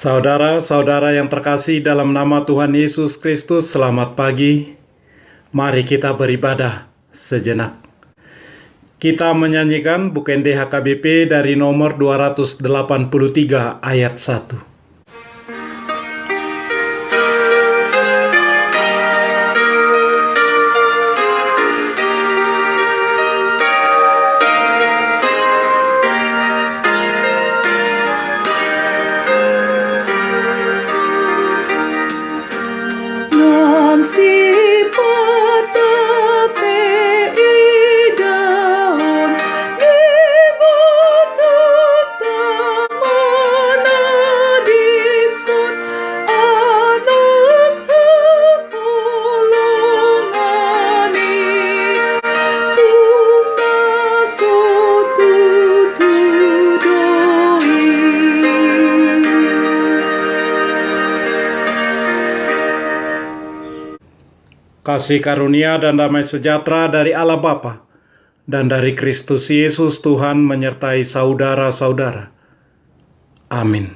Saudara-saudara yang terkasih dalam nama Tuhan Yesus Kristus, selamat pagi. Mari kita beribadah sejenak. Kita menyanyikan buku DHKBP dari nomor 283 ayat 1. Kasih karunia dan damai sejahtera dari Allah Bapa dan dari Kristus Yesus Tuhan menyertai saudara-saudara. Amin.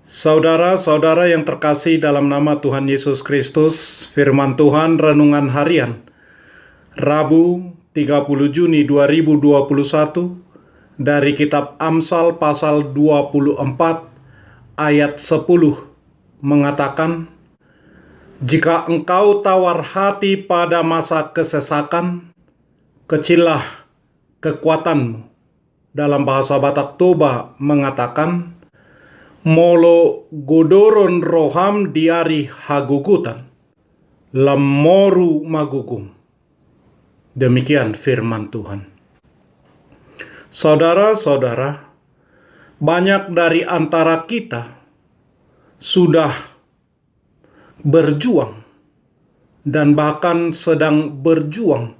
Saudara-saudara yang terkasih dalam nama Tuhan Yesus Kristus, firman Tuhan renungan harian Rabu 30 Juni 2021 dari kitab Amsal pasal 24 ayat 10 mengatakan, "Jika engkau tawar hati pada masa kesesakan, kecillah kekuatanmu." Dalam bahasa Batak Toba mengatakan, "Molo godoron roham diari hagugutan, lemoru magugum." Demikian firman Tuhan. Saudara-saudara, banyak dari antara kita sudah berjuang dan bahkan sedang berjuang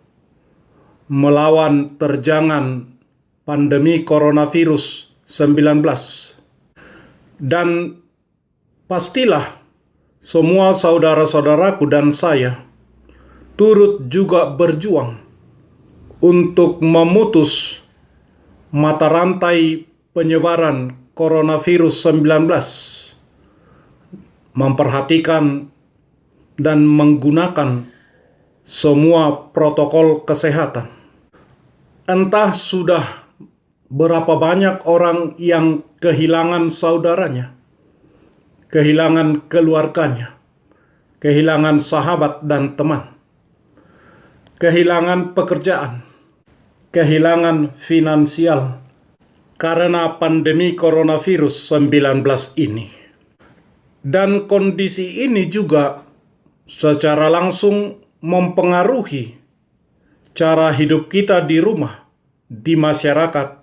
melawan terjangan pandemi coronavirus 19. Dan pastilah semua saudara-saudaraku dan saya turut juga berjuang untuk memutus mata rantai penyebaran coronavirus 19, memperhatikan dan menggunakan semua protokol kesehatan. Entah sudah berapa banyak orang yang kehilangan saudaranya, kehilangan keluarganya, kehilangan sahabat dan teman, kehilangan pekerjaan, kehilangan finansial karena pandemi coronavirus 19 ini. Dan kondisi ini juga secara langsung mempengaruhi cara hidup kita di rumah, di masyarakat,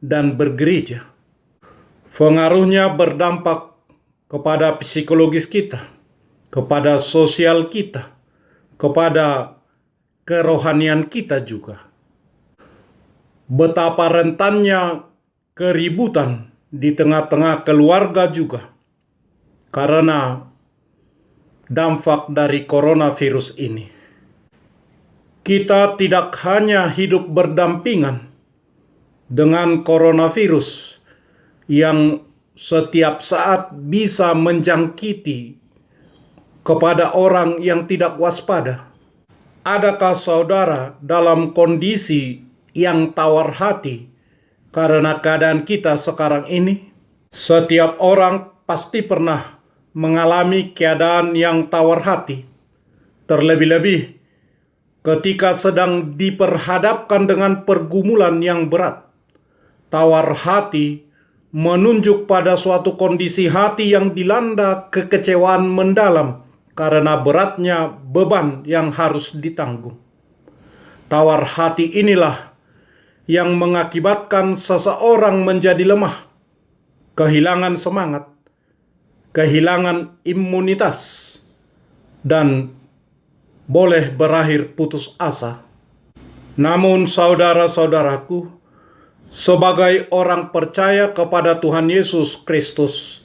dan bergereja. Pengaruhnya berdampak kepada psikologis kita, kepada sosial kita, kepada kerohanian kita juga. Betapa rentannya keributan di tengah-tengah keluarga juga karena dampak dari coronavirus ini. Kita tidak hanya hidup berdampingan dengan coronavirus yang setiap saat bisa menjangkiti kepada orang yang tidak waspada. Adakah saudara dalam kondisi yang tawar hati karena keadaan kita sekarang ini? Setiap orang pasti pernah mengalami keadaan yang tawar hati, terlebih-lebih ketika sedang diperhadapkan dengan pergumulan yang berat. Tawar hati menunjuk pada suatu kondisi hati yang dilanda kekecewaan mendalam karena beratnya beban yang harus ditanggung. Tawar hati inilah yang mengakibatkan seseorang menjadi lemah, kehilangan semangat, kehilangan imunitas, dan boleh berakhir putus asa. Namun saudara-saudaraku, sebagai orang percaya kepada Tuhan Yesus Kristus,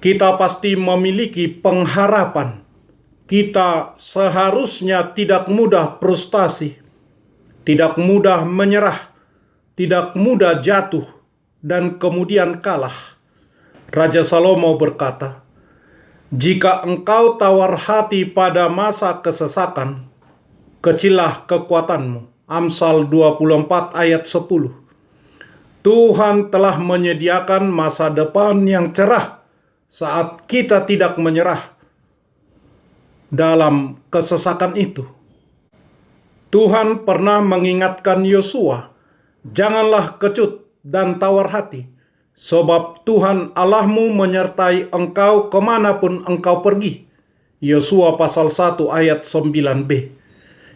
kita pasti memiliki pengharapan. Kita seharusnya tidak mudah frustasi, tidak mudah menyerah, tidak mudah jatuh, dan kemudian kalah. Raja Salomo berkata, "Jika engkau tawar hati pada masa kesesakan, kecillah kekuatanmu." Amsal 24 ayat 10. Tuhan telah menyediakan masa depan yang cerah saat kita tidak menyerah dalam kesesakan itu. Tuhan pernah mengingatkan Yosua, "Janganlah kecut dan tawar hati, sebab Tuhan Allahmu menyertai engkau kemanapun engkau pergi." Yosua pasal 1 ayat 9b.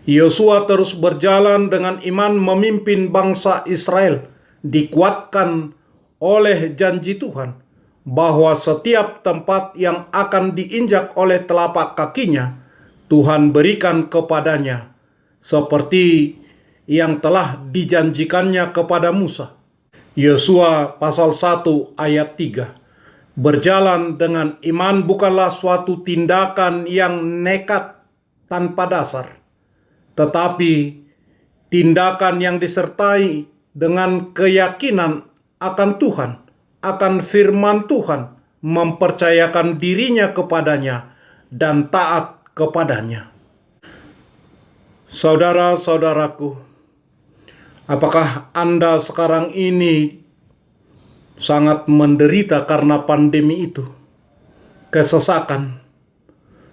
Yosua terus berjalan dengan iman memimpin bangsa Israel, dikuatkan oleh janji Tuhan bahwa setiap tempat yang akan diinjak oleh telapak kakinya, Tuhan berikan kepadanya, seperti yang telah dijanjikannya kepada Musa. Yosua pasal 1 ayat 3. Berjalan dengan iman bukanlah suatu tindakan yang nekat tanpa dasar, tetapi tindakan yang disertai dengan keyakinan akan Tuhan, akan firman Tuhan, mempercayakan dirinya kepadanya, dan taat kepadanya. Saudara-saudaraku, apakah Anda sekarang ini sangat menderita karena pandemi itu? Kesesakan,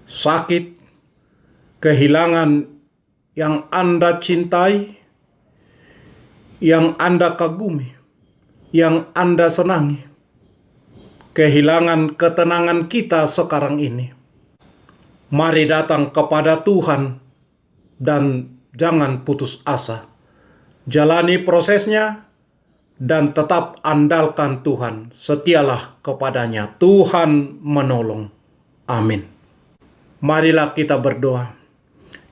sakit, kehilangan yang Anda cintai, yang Anda kagumi, yang Anda senangi. Kehilangan ketenangan kita sekarang ini. Mari datang kepada Tuhan dan jangan putus asa. Jalani prosesnya dan tetap andalkan Tuhan. Setialah kepadanya. Tuhan menolong. Amin. Marilah kita berdoa.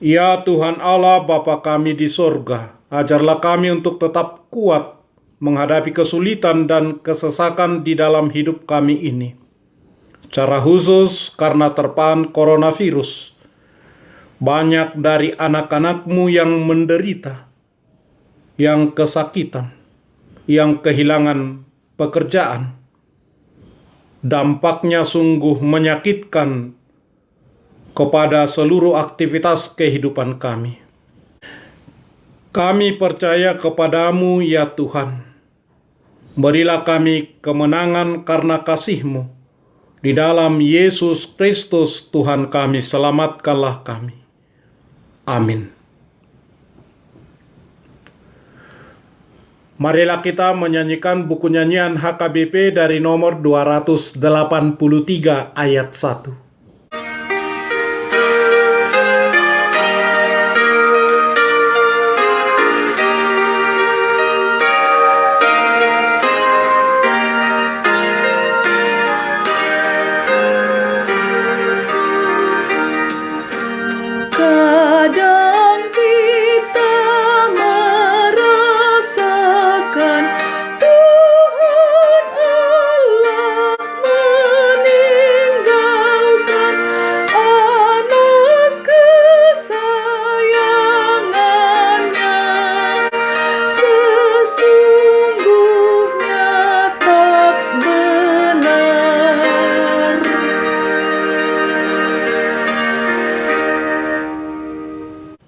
Ya Tuhan Allah Bapa kami di sorga, ajarlah kami untuk tetap kuat menghadapi kesulitan dan kesesakan di dalam hidup kami ini. Secara khusus karena terpaan coronavirus, banyak dari anak-anak-Mu yang menderita, yang kesakitan, yang kehilangan pekerjaan. Dampaknya sungguh menyakitkan kepada seluruh aktivitas kehidupan kami. Kami percaya kepadamu ya Tuhan. Berilah kami kemenangan karena kasih-Mu. Di dalam Yesus Kristus Tuhan kami, selamatkanlah kami. Amin. Marilah kita menyanyikan buku nyanyian HKBP dari nomor 283 ayat 1.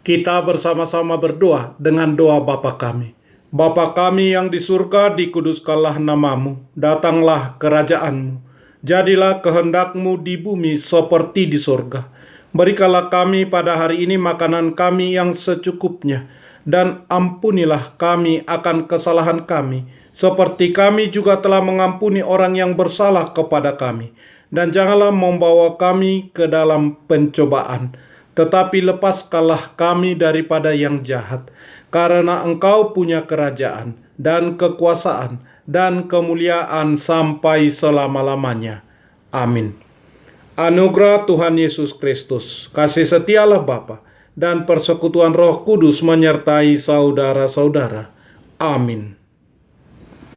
Kita bersama-sama berdoa dengan doa Bapa kami. Bapa kami yang di surga, dikuduskanlah nama-Mu, datanglah kerajaan-Mu, jadilah kehendak-Mu di bumi seperti di surga. Berikanlah kami pada hari ini makanan kami yang secukupnya, dan ampunilah kami akan kesalahan kami, seperti kami juga telah mengampuni orang yang bersalah kepada kami. Dan janganlah membawa kami ke dalam pencobaan, tetapi lepaskanlah kami daripada yang jahat, karena Engkau punya kerajaan dan kekuasaan dan kemuliaan sampai selama-lamanya. Amin. Anugerah Tuhan Yesus Kristus, kasih setialah Bapa, dan persekutuan Roh Kudus menyertai saudara-saudara. Amin.